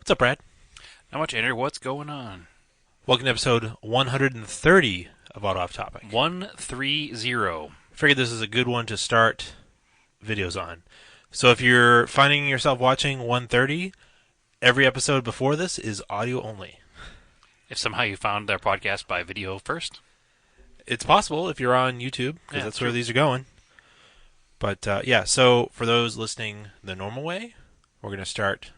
What's up, Brad? Not much, Andrew. What's going on? Welcome to episode 130 of Auto Off Topic. 130. Figured this is a good one to start videos on. So if you're finding yourself watching 130, every episode before this is audio only. If somehow you found their podcast by video first, It's possible if you're on YouTube, because Yeah, that's true. where these are going. But so for those listening the normal way, we're going to start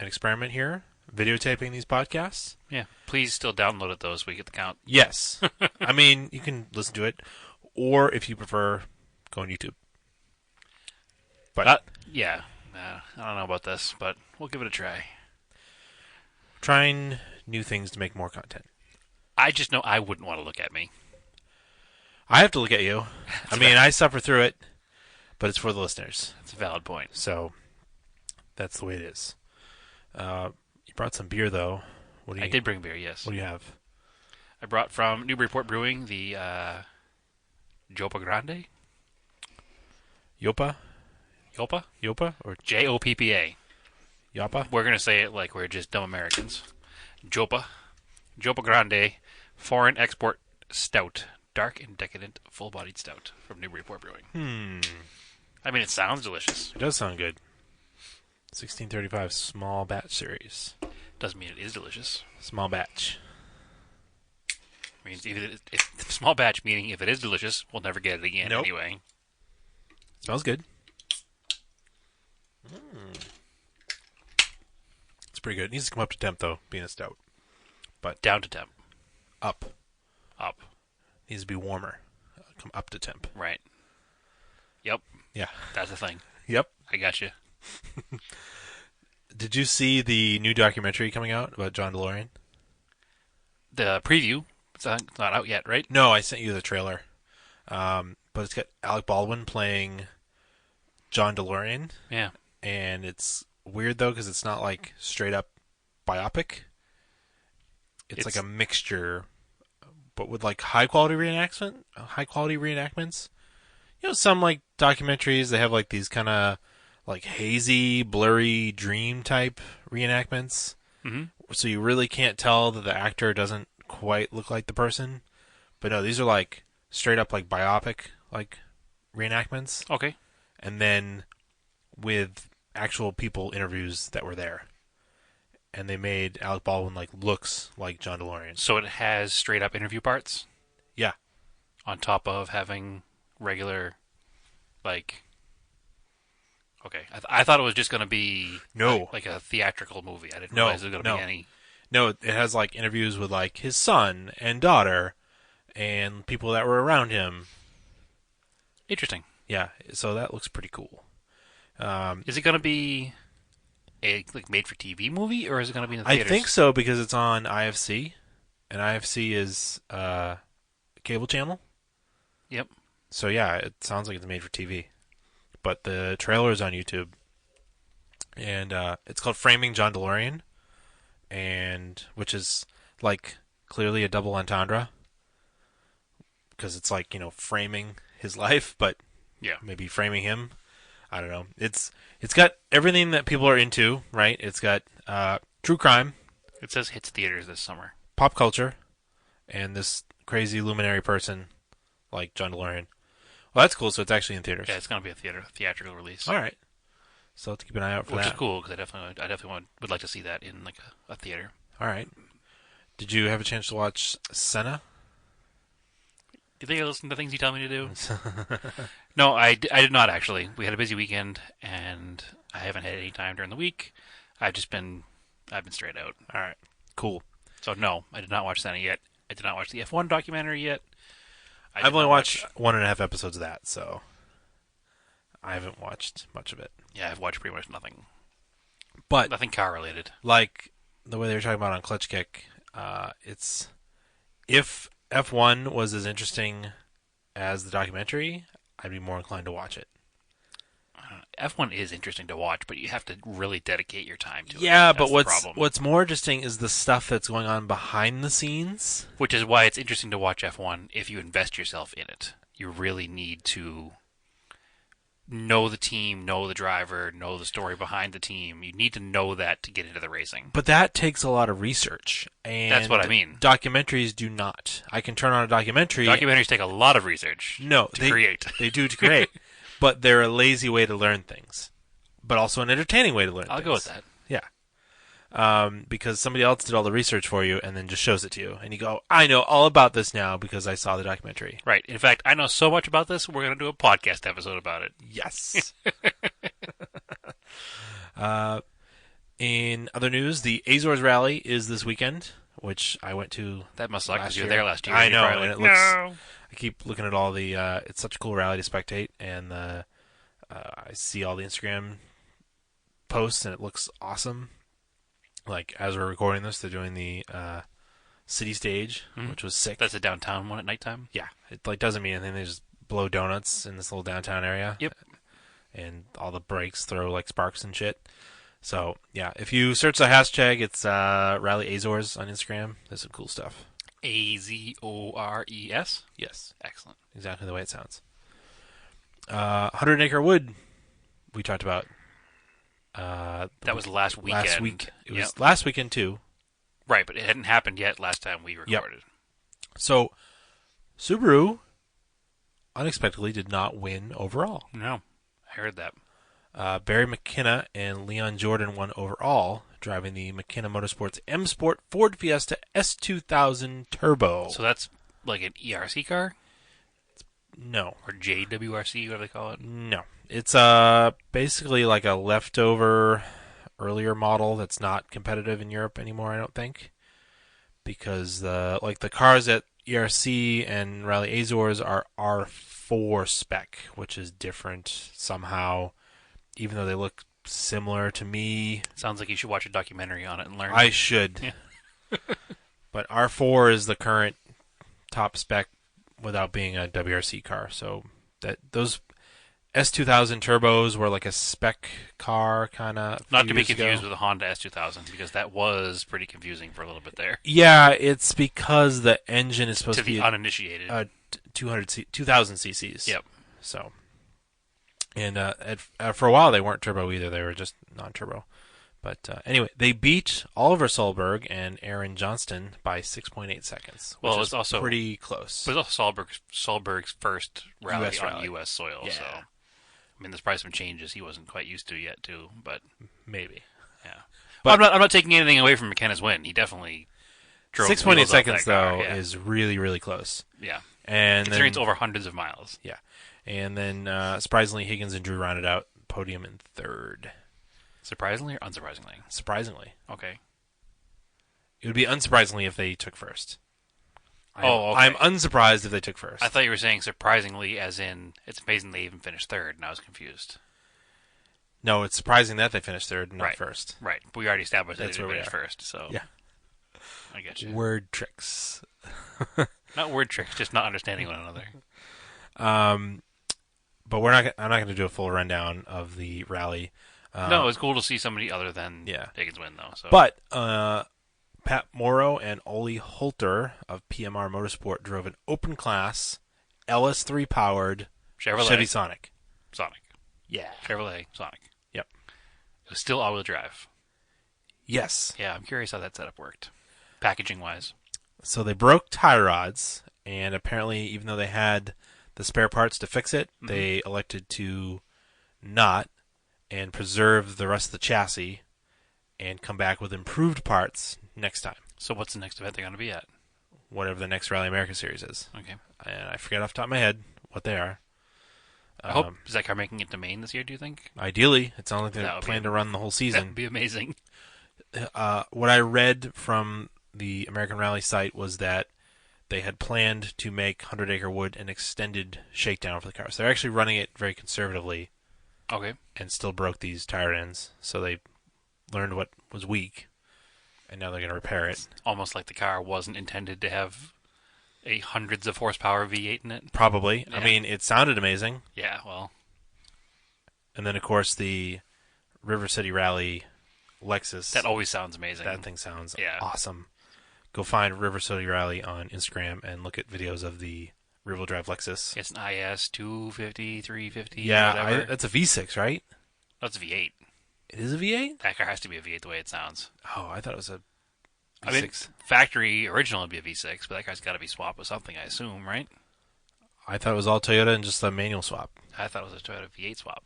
an experiment here, videotaping these podcasts. yeah, please still download it though so we get the count. Yes. I mean, you can listen to it, or if you prefer, go on YouTube. But Yeah, I don't know about this, but we'll give it a try. trying new things to make more content. I just know I wouldn't want to look at me. I have to look at you. I suffer through it, but it's for the listeners. That's a valid point. So that's the way it is. You brought some beer, though. I did bring beer, yes. What do you have? I brought from Newburyport Brewing the Jopa Grande. Yopa? Yopa? Yopa? Or Joppa. Yapa? We're going to say it like we're just dumb Americans. Jopa. Jopa Grande. Foreign Export Stout. Dark and decadent, full-bodied stout from Newburyport Brewing. I mean, it sounds delicious. It does sound good. 1635 small batch series. Doesn't mean it is delicious. Small batch. Means if small batch, meaning if it is delicious, we'll never get it again Nope. anyway. Smells good. It's pretty good. It needs to come up to temp, though, being a stout. Down to temp. Up. Up. Needs to be warmer. Come up to temp. Right. Yep. Yeah. That's the thing. Yep. I got you. Did you see the new documentary coming out about John DeLorean? The preview, it's not out yet, right? No, I sent you the trailer. But it's got Alec Baldwin playing John DeLorean. Yeah. And it's weird, though, because it's not like straight up biopic. It's like a mixture, but with like high quality reenactments. You know, some like documentaries, they have like these kind of like hazy, blurry dream type reenactments. Mm-hmm. So you really can't tell that the actor doesn't quite look like the person. But no, these are like straight up like biopic like reenactments. Okay. And then with actual people interviews that were there. And they made Alec Baldwin like looks like John DeLorean. So it has straight up interview parts? Yeah. On top of having regular, like... Okay. I thought it was just going to be No. like a theatrical movie. I didn't No, realize there was going to no. be any... No, it has like interviews with like his son and daughter and people that were around him. Interesting. Yeah, so that looks pretty cool. Is it going to be a like made-for-TV movie, or is it going to be in the I theaters? think so because it's on IFC, and IFC is a cable channel. Yep. So yeah, it sounds like it's made for TV. But the trailer is on YouTube, and it's called Framing John DeLorean, and which is like clearly a double entendre because it's like, you know, framing his life, but Yeah. maybe framing him. I don't know. It's got everything that people are into, right? It's got true crime, It says hits theaters this summer. pop culture, and this crazy luminary person like John DeLorean. Well, that's cool. So it's actually in theaters. Yeah, it's going to be a theatrical release. All right. So let's keep an eye out for Which that. is cool because I definitely would like to see that in like a theater. All right. Did you have a chance to watch Senna? Do you think I listen to things you tell me to do? No, I did not actually. We had a busy weekend, and I haven't had any time during the week. I've been straight out. All right. Cool. So no, I did not watch that yet. I did not watch the F1 documentary yet. I've only watched 1.5 episodes of that, so I haven't watched much of it. Yeah, I've watched pretty much nothing. But Nothing car related. like the way they were talking about on Clutch Kick, it's if F1 was as interesting as the documentary, I'd be more inclined to watch it. F1 is interesting to watch, but you have to really dedicate your time to it. Yeah, That's but the problem. what's more interesting is the stuff that's going on behind the scenes. Which is why it's interesting to watch F1 if you invest yourself in it. You really need to know the team, know the driver, know the story behind the team. You need to know that to get into the racing. But that takes a lot of research, That's what I and mean. documentaries do not. I can turn on a documentary. Documentaries take a lot of research No, to create. they do to create, but they're a lazy way to learn things, but also an entertaining way to learn I'll things. go with that. Yeah. Because somebody else did all the research for you and then just shows it to you. And you go, I know all about this now because I saw the documentary. Right. In fact, I know so much about this, we're going to do a podcast episode about it. Yes. In other news, the Azores Rally is this weekend, which I went to. That must suck last because you were year. there last year. I and you're know, probably and it like, looks. no. I keep looking at all the. It's such a cool rally to spectate, and I see all the Instagram posts, and it looks awesome. Like as we're recording this, they're doing the city stage, which was sick. That's a downtown one at nighttime? Yeah, it like doesn't mean anything. They just blow donuts in this little downtown area. Yep. And all the brakes throw like sparks and shit. So yeah, if you search the hashtag, it's Rally Azores on Instagram. There's some cool stuff. Azores? Yes, Excellent. exactly the way it sounds. 100 Acre Wood, we talked about. That was last weekend. Last week. It was Yep. last weekend too. Right, but it hadn't happened yet last time we recorded. So Subaru unexpectedly did not win overall. No, I heard that. Barry McKenna and Leon Jordan won overall, driving the McKenna Motorsports M Sport Ford Fiesta S2000 Turbo. So that's like an ERC car? No. Or JWRC, whatever they call it? No. It's basically like a leftover earlier model that's not competitive in Europe anymore, I don't think. Because the cars at ERC and Rally Azores are R4 spec, which is different somehow, even though they look similar to me. Sounds like you should watch a documentary on it and learn. I should. Yeah. But R4 is the current top spec without being a WRC car. So those S2000 turbos were like a spec car kind of. Not to be confused with the Honda S2000, because that was pretty confusing for a little bit there. Yeah, it's because the engine is supposed To to be the uninitiated. 2000 cc's. Yep. So, and for a while they weren't turbo either; they were just non-turbo. But anyway, they beat Oliver Solberg and Aaron Johnston by 6.8 seconds. Which Well, is it's also pretty close. But it's also Solberg's first rally US on rally. U.S. soil. Yeah. So, I mean, there's probably some changes he wasn't quite used to yet, too. But Maybe. yeah, But- well, I'm not taking anything away from McKenna's win. He definitely drove 6.8 wheels off seconds that car, though yeah. is really, really close. Yeah. And Considering then, it's over hundreds of miles. yeah, and then surprisingly, Higgins and Drew rounded out podium in third. Surprisingly or unsurprisingly? Surprisingly, Okay. it would be unsurprisingly if they took first. Okay. I'm unsurprised if they took first. I thought you were saying surprisingly, as in it's amazing they even finished third, and I was confused. No, it's surprising that they finished third, and not Right. first. Right. But we already established that That's they where we finished are. first, so Yeah. I get you. Word tricks. Not word tricks, just not understanding one another. But we're not. I'm not going to do a full rundown of the rally. No, it's cool to see somebody other than Yeah. Higgins win, though. So. But Pat Morrow and Oli Holter of PMR Motorsport drove an open class LS3 powered Chevrolet. Chevy Sonic. Sonic. Yeah. Chevrolet Sonic. Yep. It was still all-wheel drive. Yes. Yeah, I'm curious how that setup worked, packaging-wise. So they broke tie rods, and apparently, even though they had the spare parts to fix it, they elected to not and preserve the rest of the chassis and come back with improved parts next time, So what's the next event they're going to be at? whatever the next Rally America series is. Okay. And I forget off the top of my head what they are. I hope, is that car making it to Maine this year, do you think? Ideally, it sounds like they That would plan be- to run the whole That season. would be amazing. What I read from the American Rally site was that they had planned to make 100 Acre Wood an extended shakedown for the car. So they're actually running it very conservatively Okay. and still broke these tire ends. So they learned what was weak, and now they're going to repair it. Almost like the car wasn't intended to have a hundreds of horsepower V8 in it. Probably. Yeah. I mean, it sounded amazing. Yeah, well, And then, of course, the River City Rally Lexus. that always sounds amazing. That thing sounds Yeah. awesome. Go find River City Rally on Instagram and look at videos of the rear-wheel drive Lexus. It's an IS 250, 350, Yeah, whatever. that's a V6, right? That's a V8. It is a V8? That car has to be a V8 the way it sounds. Oh, I thought it was a I mean, V6. factory original would be a V6, but that car's got to be swapped with something, I assume, right? I thought it was all Toyota and just a manual swap. I thought it was a Toyota V8 swap.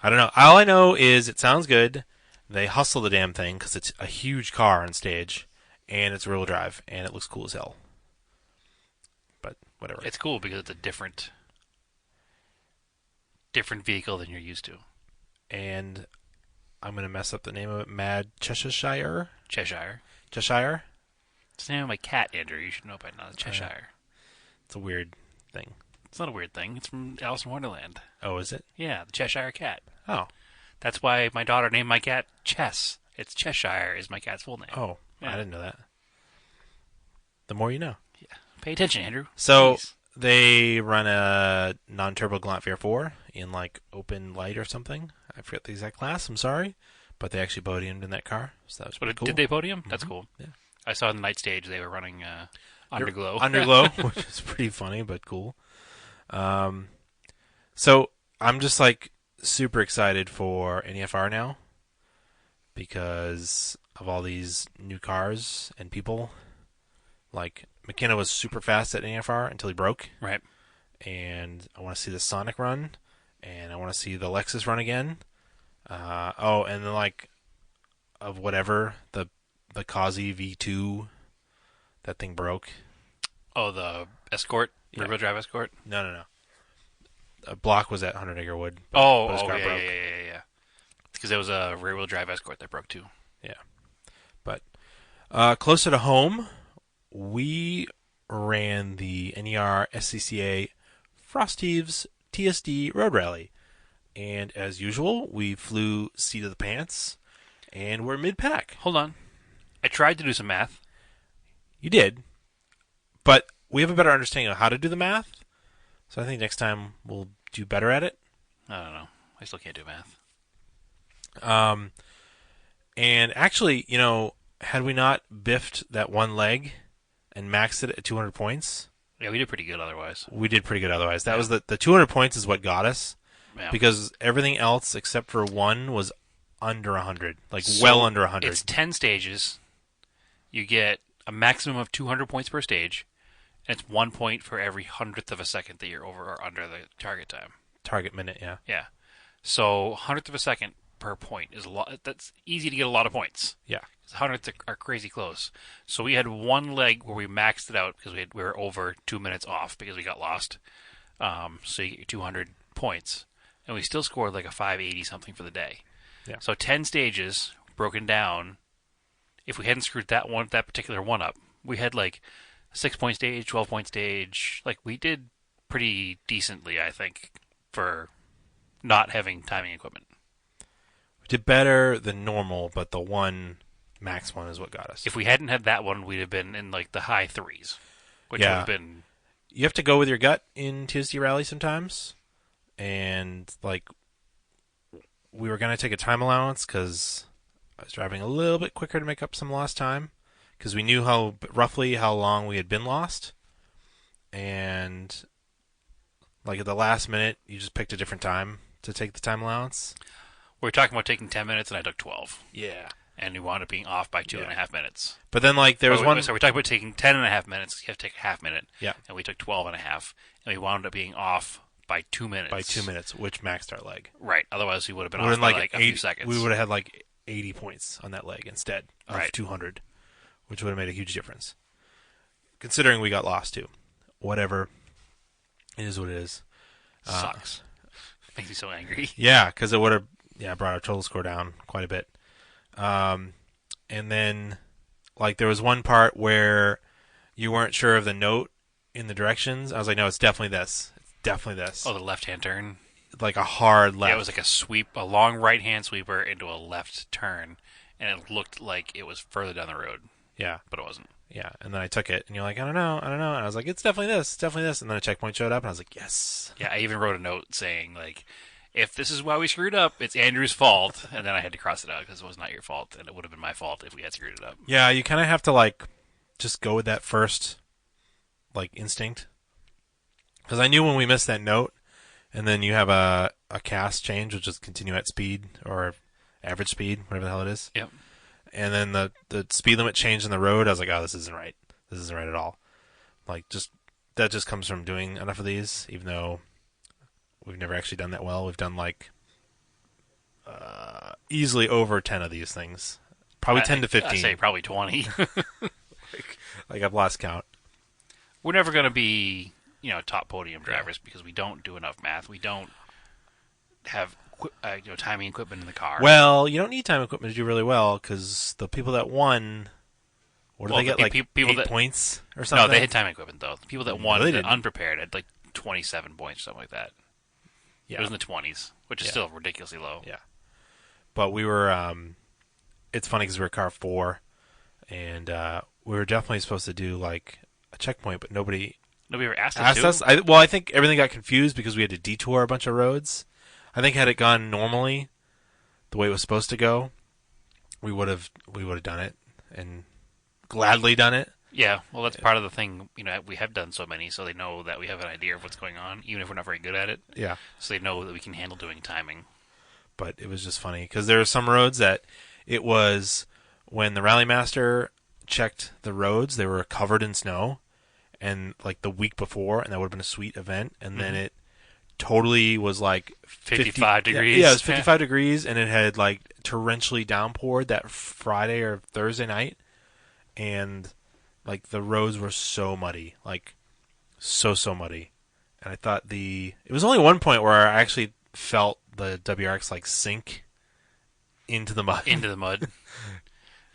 I don't know. All I know is it sounds good. They hustle the damn thing because it's a huge car on stage, and it's rear-wheel drive, and it looks cool as hell. But whatever. It's cool because it's a different vehicle than you're used to. And I'm gonna mess up the name of it. Mad Cheshire. Cheshire. Cheshire. It's the name of my cat, Andrew. You should know by now. Cheshire. It's a weird thing. It's not a weird thing. It's from Alice in Wonderland. Oh, is it? Yeah, the Cheshire Cat. Oh. That's why my daughter named my cat Chess. It's Cheshire is my cat's full name. Oh, Yeah. I didn't know that. The more you know. Yeah. Pay attention, Andrew. So Please. they run a non-turbo Galant VR4 in like open light or something. I forget the exact class. I'm sorry, but they actually podiumed in that car, so that was pretty cool. Did they podium? That's cool. Yeah. I saw on the night stage they were running Underglow. Underglow, which is pretty funny but cool. So I'm just like super excited for NEFR now because of all these new cars and people. Like McKenna was super fast at NEFR until he broke. Right. And I want to see the Sonic run, and I want to see the Lexus run again. And then like of whatever the Kazi V2, that thing broke. Oh, the Escort, rear-wheel drive Escort. No. A block was at 100 Acre Wood. But his car broke. yeah. Because it was a rear-wheel drive Escort that broke too. Yeah, but closer to home, we ran the NER SCCA Frost Heaves TSD Road Rally. And as usual, we flew seat of the pants, and we're mid-pack. Hold on. I tried to do some math. You did, but we have a better understanding of how to do the math, so I think next time we'll do better at it. I don't know. I still can't do math. And actually, had we not biffed that one leg and maxed it at 200 points, Yeah, we did pretty good otherwise. we did pretty good otherwise. That was the 200 points is what got us. Yeah. Because everything else except for one was under 100, well under 100. It's 10 stages. You get a maximum of 200 points per stage, and it's 1 point for every hundredth of a second that you're over or under the target time. Target minute, yeah. Yeah. So hundredth of a second per point is a lot. That's easy to get a lot of points. Yeah. Hundredths are crazy close. So we had one leg where we maxed it out because we were over 2 minutes off because we got lost. So you get your 200 points. And we still scored like a 580 something for the day. Yeah. So 10 stages broken down. If we hadn't screwed that particular one up, we had like a 6-point stage, 12-point stage. Like we did pretty decently, I think, for not having timing equipment. We did better than normal, but the one max one is what got us. If we hadn't had that one, we'd have been in like the high threes, which would have been. You have to go with your gut in TSD rally sometimes. And like we were going to take a time allowance because I was driving a little bit quicker to make up some lost time because we knew roughly how long we had been lost. And like at the last minute, you just picked a different time to take the time allowance. We were talking about taking 10 minutes, and I took 12. Yeah. And we wound up being off by 2.5 minutes. But then like there was one. So we're talking about taking 10.5 minutes. You have to take a half minute. Yeah. And we took 12.5, and we wound up being off by 2 minutes. By 2 minutes, which maxed our leg. Right. Otherwise, we would have been off by like a few seconds. We would have had like 80 points on that leg instead of Right. 200, which would have made a huge difference. Considering we got lost too. Whatever. It is what it is. Sucks. Makes me so angry. Yeah, because it would have brought our total score down quite a bit. And then like there was one part where you weren't sure of the note in the directions. I was like, no, it's definitely this. Definitely this. Oh, the left-hand turn? Like a hard left. Yeah, it was like a sweep, a long right-hand sweeper into a left turn, and it looked like it was further down the road. Yeah. But it wasn't. Yeah, and then I took it, and you're like, I don't know. And I was like, it's definitely this. And then a checkpoint showed up, and I was like, yes. Yeah, I even wrote a note saying, like, if this is why we screwed up, it's Andrew's fault. And then I had to cross it out because it was not your fault, and it would have been my fault if we had screwed it up. Yeah, you kind of have to, like, just go with that first like instinct, because I knew when we missed that note, and then you have a cast change, which is continue at speed or average speed, whatever the hell it is. Yep. And then the speed limit changed on the road. I was like, oh, this isn't right. This isn't right at all. Like, that just comes from doing enough of these, even though we've never actually done that well. We've done like easily over 10 of these things. Probably 10 to 15. I'd say probably 20. Like I've lost count. We're never going to be, top podium drivers because we don't do enough math. We don't have timing equipment in the car. Well, you don't need time equipment to do really well because the people that won, what did they get, like 8 points or something? No, they had time equipment, though. The people that won No, they didn't. unprepared had like 27 points, something like that. Yeah. It was in the 20s, which is still ridiculously low. Yeah. But we were, it's funny because we were car 4, and we were definitely supposed to do like a checkpoint, but nobody ever asked us. I think everything got confused because we had to detour a bunch of roads. I think had it gone normally, the way it was supposed to go, we would have done it and gladly done it. Yeah, well, that's part of the thing. We have done so many, so they know that we have an idea of what's going on, even if we're not very good at it. Yeah. So they know that we can handle doing timing. But it was just funny because there are some roads that it was when the rally master checked the roads, they were covered in snow, and like the week before, and that would have been a sweet event, and then it totally was like 55 degrees. Yeah, it was 55 degrees, and it had like torrentially downpoured that Friday or Thursday night, and like the roads were so muddy, like so muddy. And I thought it was only one point where I actually felt the WRX like sink into the mud.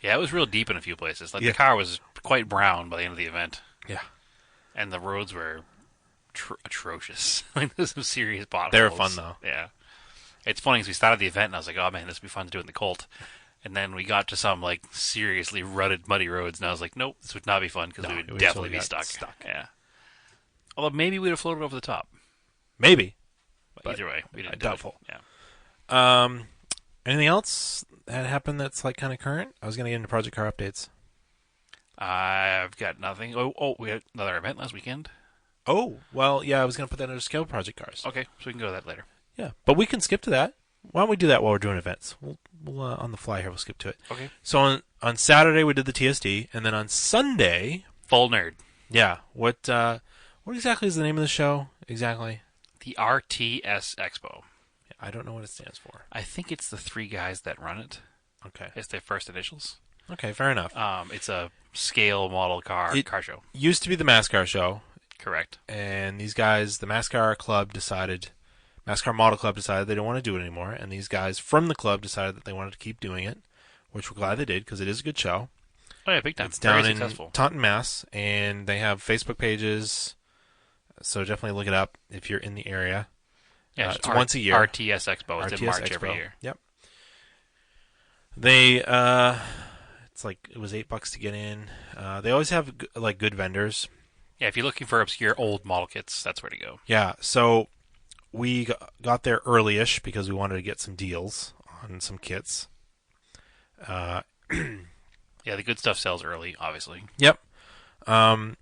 Yeah, it was real deep in a few places. Like the car was quite brown by the end of the event. Yeah. And the roads were atrocious. Like there's some serious potholes. They were fun though. Yeah. It's funny because we started the event and I was like, oh man, this would be fun to do in the Colt. And then we got to some like seriously rutted, muddy roads, and I was like, nope, this would not be fun because we would definitely be stuck. Yeah. Although maybe we'd have floated over the top. Maybe. But either way, we didn't. Doubtful. Yeah. Anything else that happened that's like kind of current? I was going to get into Project Car updates. I've got nothing. Oh, we had another event last weekend. Oh, well, yeah, I was going to put that under Scale Project Cars. Okay, so we can go to that later. Yeah, but we can skip to that. Why don't we do that while we're doing events? We'll on the fly here, we'll skip to it. Okay. So on Saturday we did the TSD, and then on Sunday, Full Nerd. Yeah. What exactly is the name of the show? Exactly. The RTS Expo. I don't know what it stands for. I think it's the 3 guys that run it. Okay. It's their first initials. Okay, fair enough. It's a scale model car show. Used to be the MASCAR show. Correct. And these guys, the MASCAR Model Club decided they don't want to do it anymore, and these guys from the club decided that they wanted to keep doing it, which we're glad they did because it is a good show. Oh yeah, big time. It's down Very in successful. Taunton, Mass, and they have Facebook pages, so definitely look it up if you're in the area. Yeah, it's once a year. RTS Expo. It's RTS in March Expo. every year. Yep. They it's like it was $8 to get in. They always have like good vendors. Yeah, if you're looking for obscure old model kits, that's where to go. Yeah, so we got there early-ish because we wanted to get some deals on some kits. Yeah, the good stuff sells early, obviously. Yep. I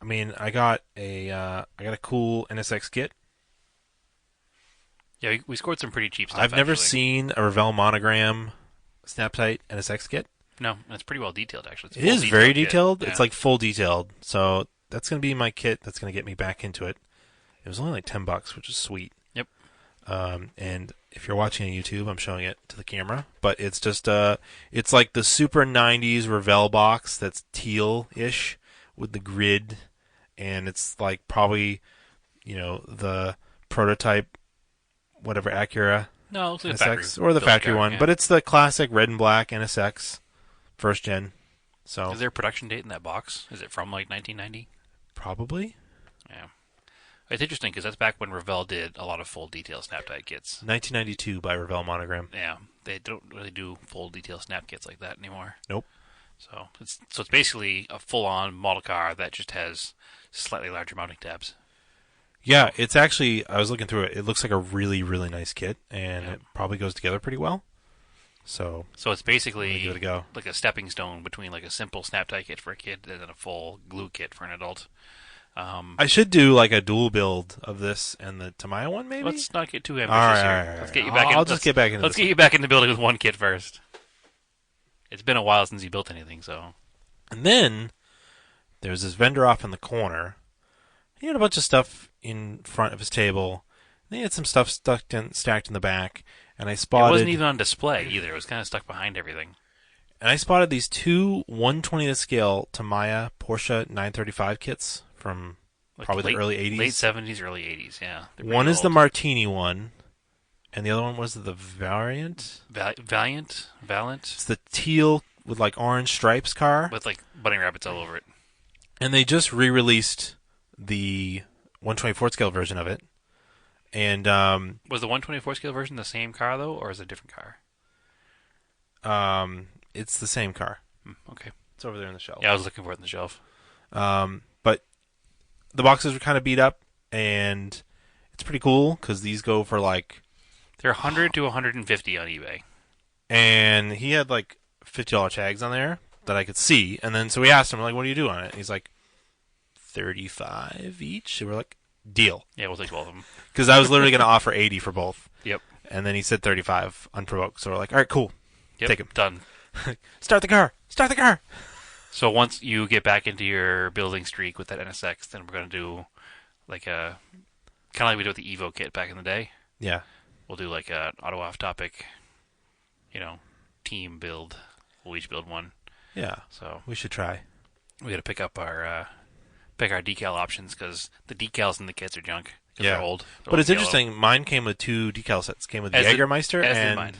mean, I got a cool NSX kit. Yeah, we scored some pretty cheap stuff. I've never actually. seen a Revell Monogram Snap-Tight NSX kit. No, it's pretty well detailed, actually. It is very detailed. Yeah. It's like full detailed. So that's going to be my kit that's going to get me back into it. It was only like $10, which is sweet. Yep. And if you're watching on YouTube, I'm showing it to the camera. But it's just it's like the super 90s Revell box that's teal-ish with the grid. And it's like probably, the prototype, whatever, Acura. No, it's like NSX, factory. or the factory car, one. yeah. But it's the classic red and black NSX, first gen. So Is there a production date in that box? Is it from like 1990? probably Yeah. It's interesting because that's back when Revell did a lot of full detail snap-tight kits. 1992 by Revell Monogram. Yeah, they don't really do full detail snap kits like that anymore. Nope. So it's basically a full-on model car that just has slightly larger mounting tabs. Yeah, it's actually, I was looking through it. It looks like a really, really nice kit, and it probably goes together pretty well. So So it's I'm gonna give it a basically go. like a stepping stone between like a simple snap tie kit for a kid and then a full glue kit for an adult. Um, I should do like a dual build of this and the Tamiya one, maybe. let's not get too All right, ambitious all here. right, all Let's right. get you back in. I'll just get back into Let's this get one. you back into building with one kit first. It's been a while since you built anything, so And then there's this vendor off in the corner. He had a bunch of stuff in front of his table. And he had some stuff stacked in the back. And I it wasn't spotted even on display either. It was kind of stuck behind everything. these two 1/20th scale Tamiya Porsche 935 kits from Like probably the early 80s. late 70s, early 80s. Yeah, they're pretty One is the old. Martini one, and the other one was the Variant. Valiant, It's the teal with like orange stripes car. with like bunny rabbits all over it. And they just re-released the 1/24th scale version of it. And Was the 124 scale version the same car though, or is it a different car? it's the same car. Okay. It's over there on the shelf. Yeah, I was looking for it on the shelf. But the boxes are kind of beat up, and it's pretty cool because these go for like. They're 100 to 150 on eBay. And he had like $50 tags on there that I could see, and then so we asked him like, "What do you do on it?" And he's like, 35 each. And we're like, "Deal," Yeah, we'll take both of them. because I was literally going to offer 80 for both, Yep. and then he said 35 unprovoked. So we're like, "All right, cool, Yep. take him. Done. Start the car, start the car." So once you get back into your building streak with that NSX, then we're gonna do like a kind of like we did with the Evo kit back in the day. Yeah, We'll do like a auto off topic, team build. We'll each build one. yeah, So we should try. we got to pick our decal options because the decals in the kits are junk. 'Cause Yeah. they're old. They're But old it's yellow. interesting. Mine came with two decal sets. Came with the As did- Jägermeister as did and mine.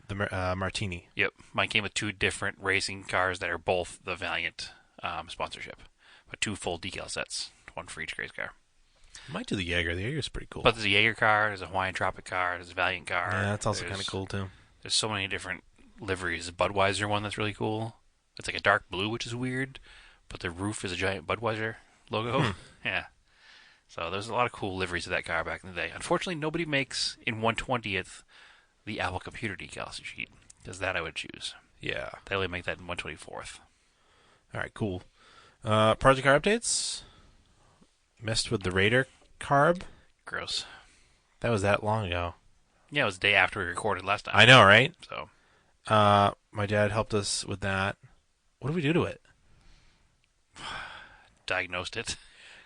the Martini. Yep, mine came with two different racing cars that are both the Valiant sponsorship, but two full decal sets, one for each race car. I might do the Jaeger. The Jaeger's pretty cool. But there's a Jaeger car, there's a Hawaiian Tropic car, there's a Valiant car. Yeah, that's also there's- kind of cool too. There's so many different liveries. The Budweiser one that's really cool. It's like a dark blue, which is weird, but the roof is a giant Budweiser logo. Yeah. So there's a lot of cool liveries of that car back in the day. Unfortunately, nobody makes in 1/20th the Apple Computer decal sheet. Because that I would choose. Yeah. They only make that in 1/24th. All right, cool. Project car updates. Messed with the Raider carb. Gross. That was that long ago. Yeah, it was the day after we recorded last time. I know, right? So My dad helped us with that. What do we do to it? diagnosed it.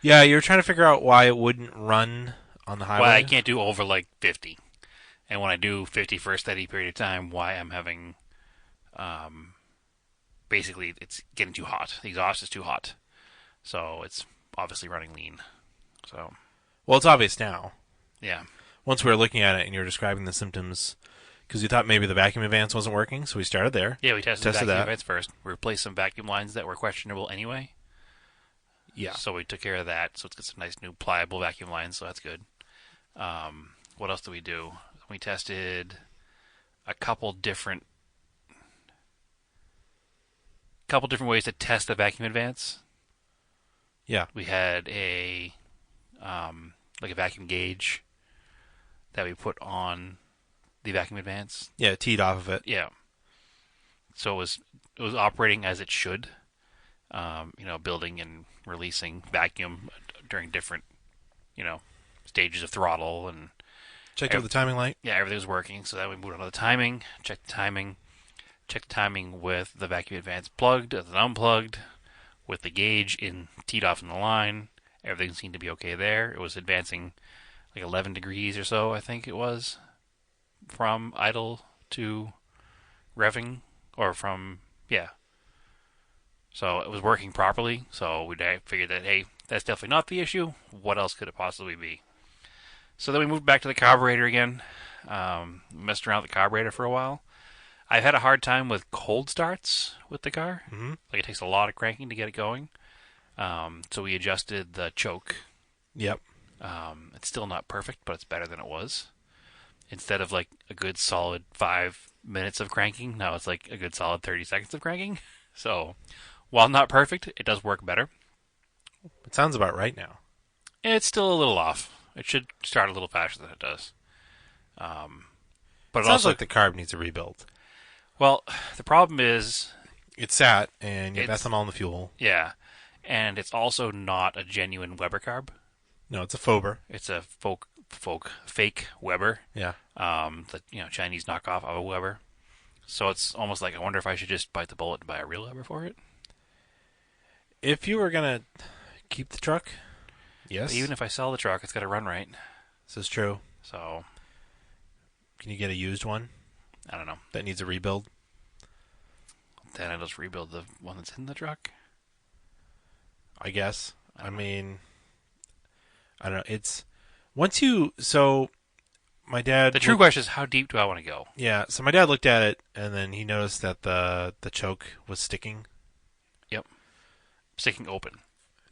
Yeah, you were trying to figure out why it wouldn't run on the highway. Well, I can't do over like 50. And when I do 50 for a steady period of time, why I'm having, basically, it's getting too hot. The exhaust is too hot. So it's obviously running lean. So, Well, it's obvious now. yeah. Once we were looking at it and you were describing the symptoms, because you thought maybe the vacuum advance wasn't working, so we started there. Yeah, we tested vacuum that. vents first. We replaced some vacuum lines that were questionable anyway. Yeah. So we took care of that. So it's got some nice new pliable vacuum lines, so that's good. What else did we do? We tested a couple different ways to test the vacuum advance. Yeah. We had a like a vacuum gauge that we put on the vacuum advance. Yeah, teed off of it. Yeah. So it was operating as it should. Building and releasing vacuum during different, stages of throttle and Checked out the timing light. yeah, everything was working. So then we moved on to the timing, checked the timing with the vacuum advance plugged and then unplugged, with the gauge teed off in the line. Everything seemed to be okay there. It was advancing like 11 degrees or so, I think it was, from idle to revving, or from, yeah. So it was working properly. So we figured that, hey, that's definitely not the issue. What else could it possibly be? So then we moved back to the carburetor again. Messed around with the carburetor for a while. I've had a hard time with cold starts with the car. Mm-hmm. Like it takes a lot of cranking to get it going. So we adjusted the choke. Yep. It's still not perfect, but it's better than it was. Instead of like a good solid 5 minutes of cranking, now it's like a good solid 30 seconds of cranking. So while not perfect, it does work better. It sounds about right now. It's still a little off. It should start a little faster than it does. But It it sounds also, like the carb needs a rebuild. Well, the problem is It's sat, and you have it's ethanol in the fuel. yeah, and it's also not a genuine Weber carb. No, it's a Fober. It's a fake Weber. Yeah. The Chinese knockoff of a Weber. So it's almost like I wonder if I should just bite the bullet and buy a real Weber for it. If you were gonna keep the truck, But yes, even if I sell the truck, it's got to run right. this is true. So Can you get a used one I don't know. that needs a rebuild? Then I just rebuild the one that's in the truck. I guess. I I don't know. mean, I don't know. It's once you so my dad The true question is how deep do I want to go? yeah, so my dad looked at it and then he noticed that the choke was sticking. Yep, sticking open.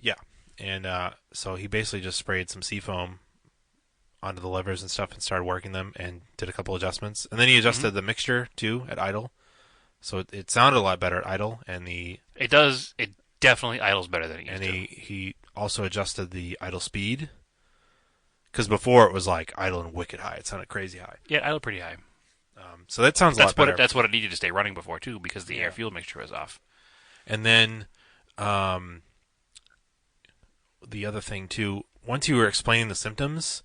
Yeah. And so he basically just sprayed some seafoam onto the levers and stuff and started working them and did a couple adjustments. And then he Mm-hmm. adjusted the mixture too at idle. So it sounded a lot better at idle and the It does. It definitely idles better than it used and to. he also adjusted the idle speed because before it was like idle and wicked high. It sounded crazy high. Yeah, idle pretty high. So that sounds a lot better. That's what it needed to stay running before too, because the air Yeah. fuel mixture was off. And then um, the other thing too, once you were explaining the symptoms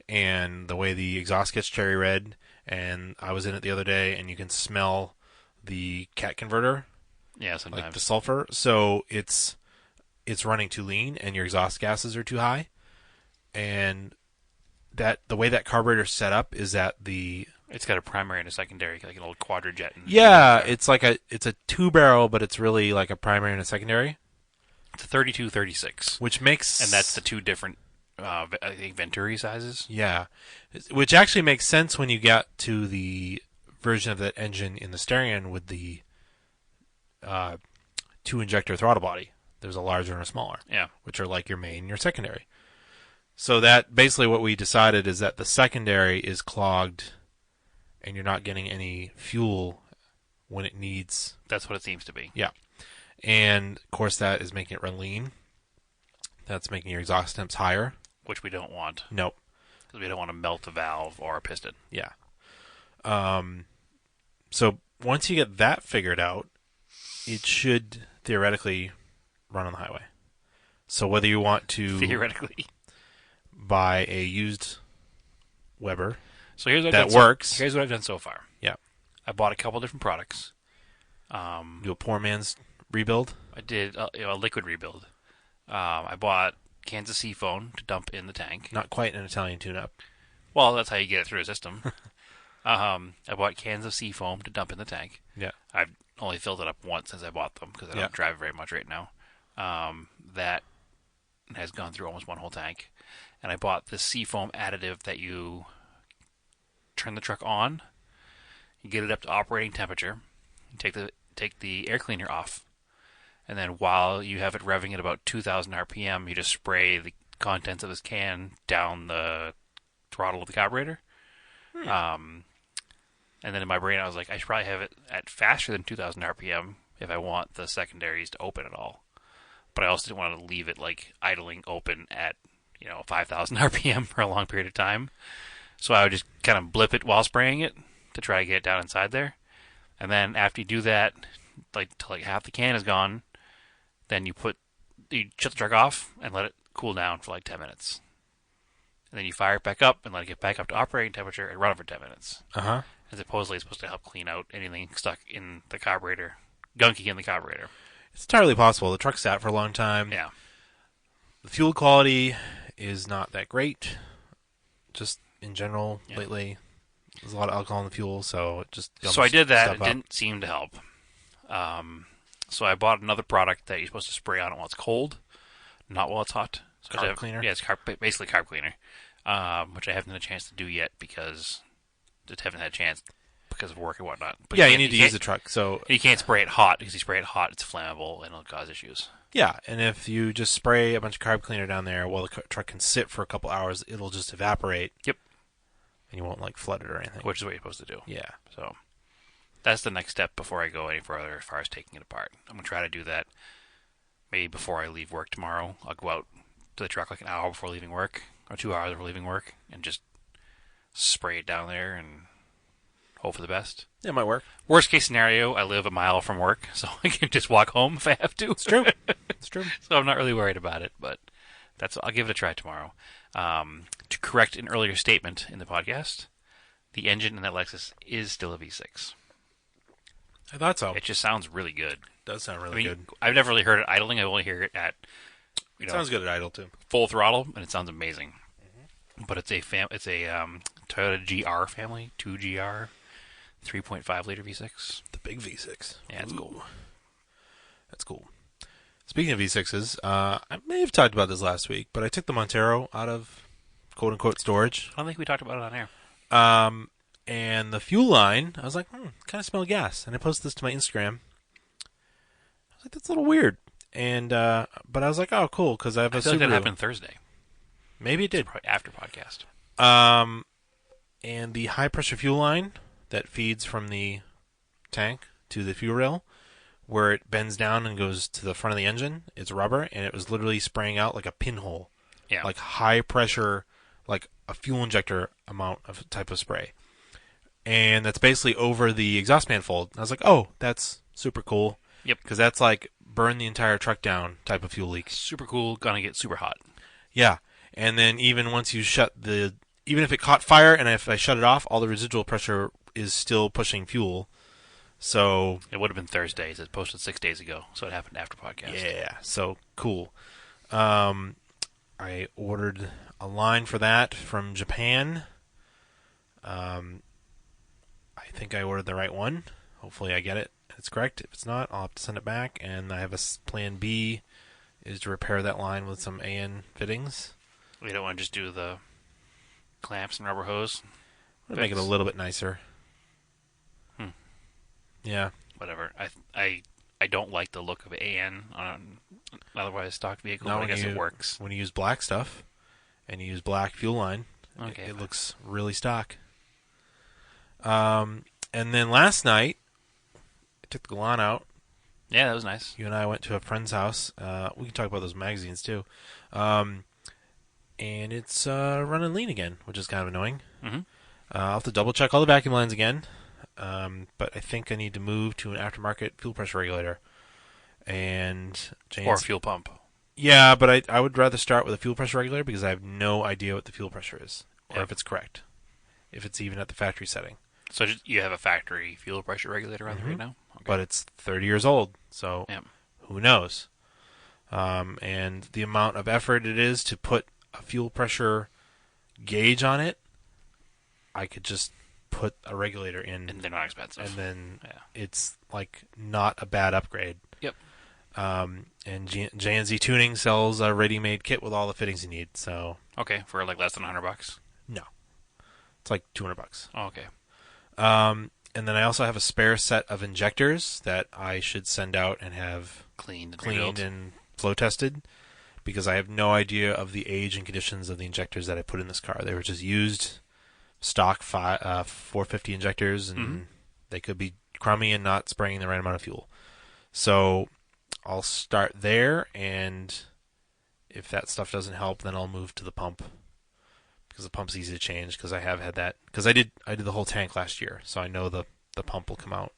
and the way the exhaust gets cherry red, and I was in it the other day, and you can smell the cat converter, Yeah, like the sometimes. sulfur. So it's running too lean, and your exhaust gases are too high. And that the way that carburetor's set up is that the It's got a primary and a secondary, like an old quadrajet. yeah, it's a two barrel, but it's really like a primary and a secondary, It's a 3236, which makes and that's the two different, I think, Venturi sizes. yeah, which actually makes sense when you get to the version of that engine in the Starion with the uh, two injector throttle body. There's a larger and a smaller, Yeah. which are like your main and your secondary. So that basically what we decided is that the secondary is clogged, and you're not getting any fuel when it needs. That's what it seems to be. Yeah, and of course that is making it run lean. That's making your exhaust temps higher. Which we don't want, Nope. because we don't want to melt a valve or a piston. Yeah. So once you get that figured out, it should theoretically run on the highway. So whether you want to Theoretically. buy a used Weber So here's what that I've done works, here's what I've done so far. yeah, I bought a couple different products. do a poor man's rebuild. I did a liquid rebuild. I bought cans of Seafoam to dump in the tank. Not quite an Italian tune-up. Well, that's how you get it through a system. I bought cans of Seafoam to dump in the tank. Yeah. I've only filled it up once since I bought them because I Yeah. don't drive it very much right now. That has gone through almost one whole tank. And I bought this Seafoam additive that you turn the truck on, you get it up to operating temperature, you take the air cleaner off, and then while you have it revving at about 2,000 RPM, you just spray the contents of this can down the throttle of the carburetor. Um, and then in my brain, I was like, I should probably have it at faster than 2,000 RPM if I want the secondaries to open at all. But I also didn't want to leave it like idling open at 5,000 RPM for a long period of time. So I would just kind of blip it while spraying it to try to get it down inside there. And then after you do that, like till like half the can is gone, then you shut the truck off and let it cool down for like 10 minutes. And then you fire it back up and let it get back up to operating temperature and run it for 10 minutes. Uh-huh. And supposedly it's supposed to help clean out anything stuck in the carburetor, gunky in the carburetor. It's entirely possible. The truck sat for a long time. Yeah. The fuel quality is not that great. Just in general, Yeah. lately, there's a lot of alcohol in the fuel, so it just So I did that. stuff It up. didn't seem to help. So I bought another product that you're supposed to spray on it while it's cold, not while it's hot. So Carb cleaner? Yeah, it's basically carb cleaner, which I haven't had a chance to do yet because just haven't had a chance because of work and whatnot. But Yeah, you need to use the truck. So You can't spray it hot because you spray it hot, it's flammable and it'll cause issues. yeah, and if you just spray a bunch of carb cleaner down there while the truck can sit for a couple hours, it'll just evaporate. Yep. And you won't like flood it or anything. Which is what you're supposed to do. Yeah. So that's the next step before I go any further as far as taking it apart. I'm going to try to do that maybe before I leave work tomorrow. I'll go out to the truck like an hour before leaving work or 2 hours before leaving work and just spray it down there and Hope for the best. It might work. Worst case scenario, I live a mile from work, so I can just walk home if I have to. It's true. It's true. So I'm not really worried about it, but I'll give it a try tomorrow. To correct an earlier statement in the podcast, the engine in that Lexus is still a V6. I thought so. It just sounds really good. Does sound really good. I've never really heard it idling. I only hear it at Sounds good at idle too. full throttle, and it sounds amazing. But it's a Toyota GR family, 2GR, 3.5 liter V6. The big V6. Yeah, it's cool. That's cool. Speaking of V6s, I may have talked about this last week, but I took the Montero out of quote unquote storage. I don't think we talked about it on air. And the fuel line, I was like, kind of smell gas. And I posted this to my Instagram. I was like, that's a little weird. And but I was like, oh, cool, because I have a I feel Subaru. like that happened Thursday. Maybe it did. Probably after podcast. And the high pressure fuel line that feeds from the tank to the fuel rail, where it bends down and goes to the front of the engine, it's rubber, and it was literally spraying out like a pinhole. Yeah. Like high pressure, like a fuel injector amount of type of spray. And that's basically over the exhaust manifold. I was like, oh, that's super cool. Yep. Because that's like burn the entire truck down type of fuel leak. Super cool. Gonna get super hot. Yeah. And then even once you even if it caught fire and if I shut it off, all the residual pressure is still pushing fuel. So It would have been Thursdays. It posted 6 days ago, so it happened after podcast. yeah, so cool. I ordered a line for that from Japan. I think I ordered the right one. Hopefully I get it. It's correct. If it's not, I'll have to send it back. And I have a plan B is to repair that line with some AN fittings. We don't want to just do the clamps and rubber hose. Make it a little bit nicer. Yeah. Whatever. I don't like the look of AN on an otherwise stock vehicle. No, but I guess it works. When you use black stuff and you use black fuel line, Okay, it looks really stock. And then last night, I took the Galan out. Yeah, that was nice. You and I went to a friend's house. We can talk about those magazines too. And it's running lean again, which is kind of annoying. Mm-hmm. I'll have to double check all the vacuum lines again. But I think I need to move to an aftermarket fuel pressure regulator. And Or a fuel pump. Yeah, but I would rather start with a fuel pressure regulator because I have no idea what the fuel pressure is or if it's correct, if it's even at the factory setting. So you have a factory fuel pressure regulator on there right now? Okay. But it's 30 years old, so Yep. who knows? And the amount of effort it is to put a fuel pressure gauge on it, I could just put a regulator in, And they're not expensive. and then Yeah. it's like not a bad upgrade. Yep. And J&Z Tuning sells a ready-made kit with all the fittings you need. So Okay, for like less than $100. no, it's like $200. Oh, okay. And then I also have a spare set of injectors that I should send out and have Cleaned and cleaned rebuilt. and flow tested because I have no idea of the age and conditions of the injectors that I put in this car. They were just used stock 450 injectors, and they could be crummy and not spraying the right amount of fuel. So I'll start there, and if that stuff doesn't help, then I'll move to the pump because the pump's easy to change because I have had that because I did the whole tank last year, so I know the pump will come out.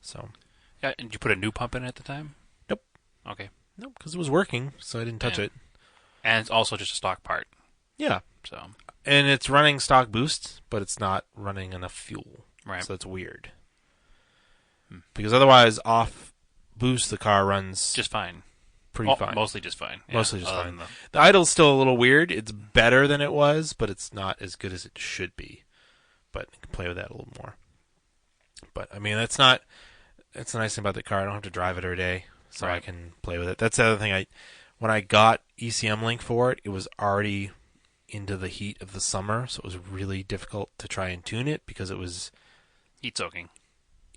So Yeah, and did you put a new pump in at the time? Nope. Okay. nope, because it was working, so I didn't touch Yeah. it. And it's also just a stock part. Yeah, So, and it's running stock boost, but it's not running enough fuel. right. So it's weird. Because otherwise, off boost, the car runs Just fine. pretty fine. Mostly just fine. Yeah, Mostly just other fine. than The idle's still a little weird. It's better than it was, but it's not as good as it should be. But I can play with that a little more. But, I mean, that's the nice thing about the car. I don't have to drive it every day, so I Right. can play with it. That's the other thing. When I got ECM Link for it, it was already into the heat of the summer, so it was really difficult to try and tune it because it was... heat soaking.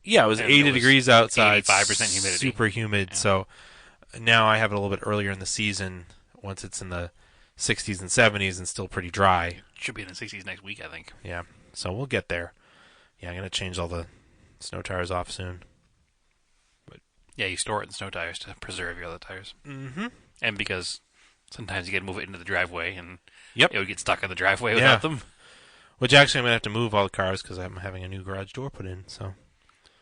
Yeah, it was And 80 it was degrees outside. 85% humidity. Super humid. Yeah. So now I have it a little bit earlier in the season once it's in the 60s and 70s and still pretty dry. Should be in the 60s next week, I think. Yeah, so we'll get there. Yeah, I'm going to change all the snow tires off soon. Yeah, you store it in snow tires to preserve your other tires. Mm-hmm. And because sometimes you got to move it into the driveway, and Yep. it would get stuck in the driveway Yeah. without them. Which actually I'm gonna have to move all the cars because I'm having a new garage door put in. So,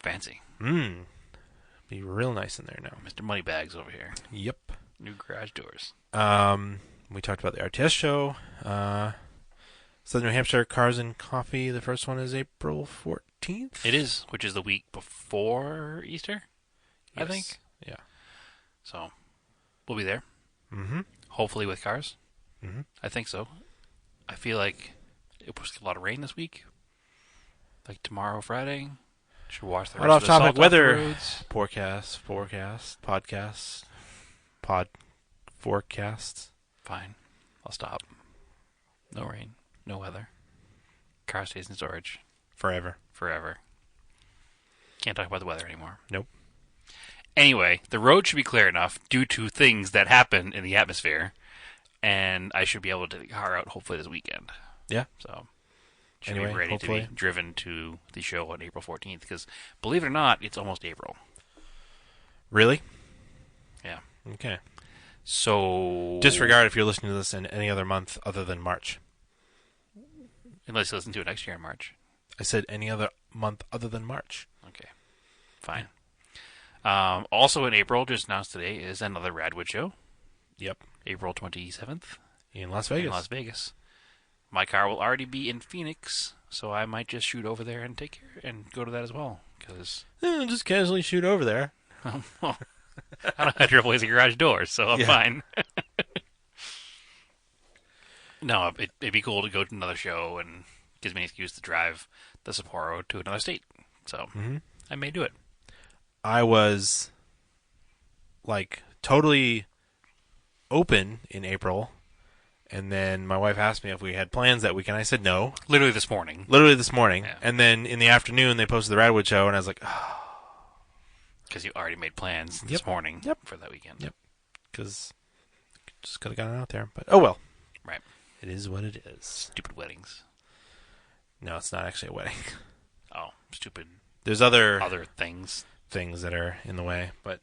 Fancy. be real nice in there now. Mr. Moneybags over here. Yep. New garage doors. We talked about the RTS show. Southern New Hampshire Cars and Coffee. The first one is April 14th. It is, which is the week before Easter, I Yes. think. Yeah. So, we'll be there. Mm-hmm. Hopefully with cars. Mm-hmm. I think so. I feel like it was a lot of rain this week. Like tomorrow, Friday. Should watch the Hot rest off of the topic salt off the weather. roads. Forecasts. Fine. I'll stop. No rain. No weather. Car stays in storage. Forever. Forever. Can't talk about the weather anymore. Nope. Anyway, the road should be clear enough due to things that happen in the atmosphere, and I should be able to take the car out hopefully this weekend. Yeah. So, should Anyway, be ready hopefully. to be driven to the show on April 14th, because believe it or not, it's almost April. Really? Yeah. Okay. So... Disregard if you're listening to this in any other month other than March. Unless you listen to it next year in March. I said any other month other than March. Okay. Fine. Also in April, just announced today, is another Radwood show. Yep. April 27th. In Las Vegas. In Las Vegas. My car will already be in Phoenix, so I might just shoot over there and take care and go to that as well. Because Just casually shoot over there. I don't have to replace a garage door, so I'm fine. No, it'd be cool to go to another show and gives me an excuse to drive the Sapporo to another state. So I may do it. I was like totally open in April, and then my wife asked me if we had plans that weekend. I said no. Literally this morning. Literally this morning. Yeah. And then in the afternoon, they posted the Radwood show, and I was like, oh. Because you already made plans this morning for that weekend. Yep. Because just could have gotten out there. But oh well. Right. It is what it is. Stupid weddings. No, it's not actually a wedding. Oh, stupid There's other things. things that are in the way, but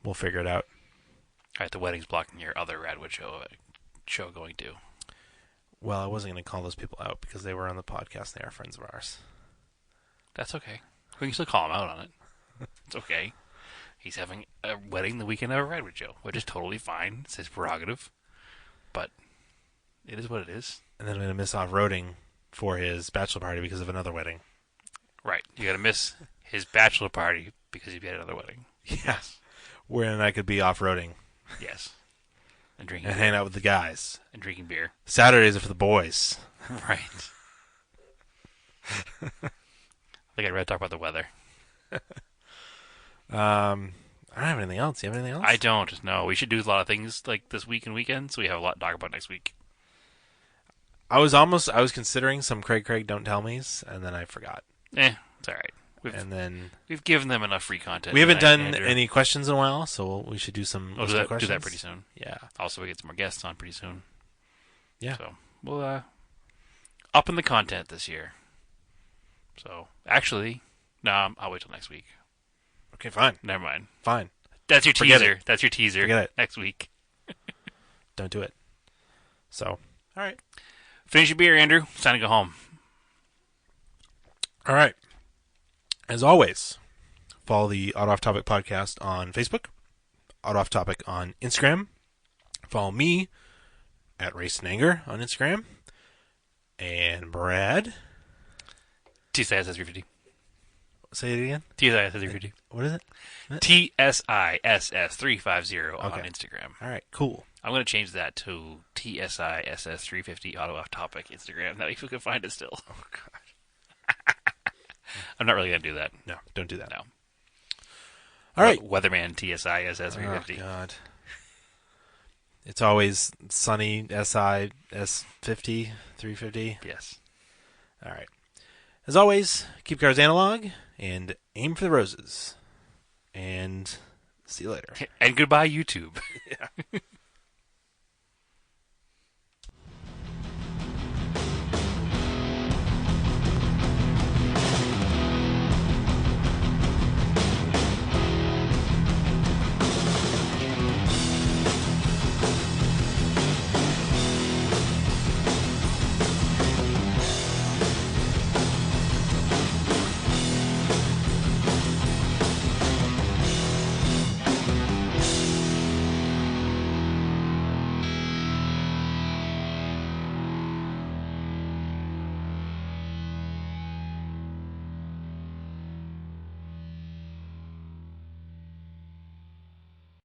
we'll figure it out. All right, the wedding's blocking your other Radwood show going to. Well, I wasn't going to call those people out because they were on the podcast. They are friends of ours. That's okay. We can still call him out on it. It's okay. He's having a wedding the weekend of a Radwood show, which is totally fine. It's his prerogative. But it is what it is. And then I'm going to miss off-roading for his bachelor party because of another wedding. Right. You got to miss his bachelor party because he had another wedding. Yes. Wherein I could be off-roading. Yes. And drinking And beer. hang out with the guys. And drinking beer. Saturdays are for the boys. Right. I think I'd rather talk about the weather. I don't have anything else. You have anything else? I don't. No, we should do a lot of things like this week and weekend, so we have a lot to talk about next week. I was considering some Craig Don't Tell Me's, and then I forgot. It's all right. We've given them enough free content. We haven't done Andrew. any questions in a while, so we should do some We'll listener do questions. that pretty soon. Yeah. Also, we get some more guests on pretty soon. Yeah. So we'll up in the content this year. So actually, no, I'll wait till next week. Okay, fine. Never mind. Fine. That's your Forget teaser. it. That's your teaser. Forget it. Next week. Don't do it. So, all right. Finish your beer, Andrew. It's time to go home. All right. As always, follow the Auto Off Topic podcast on Facebook, Auto Off Topic on Instagram. Follow me at Race and Anger on Instagram. And Brad. TSISS350. Say it again. TSISS350. What is it? TSISS350 on Okay. Instagram. All right, cool. I'm going to change that to TSISS350 Auto Off Topic Instagram. That way people can find it still. Oh, God. I'm not really going to do that. No, don't do that. No. All right. Weatherman TSISS350. Oh, God. It's always sunny SIS50, 350. Yes. All right. As always, keep cars analog and aim for the roses. And see you later. And goodbye, YouTube. Yeah.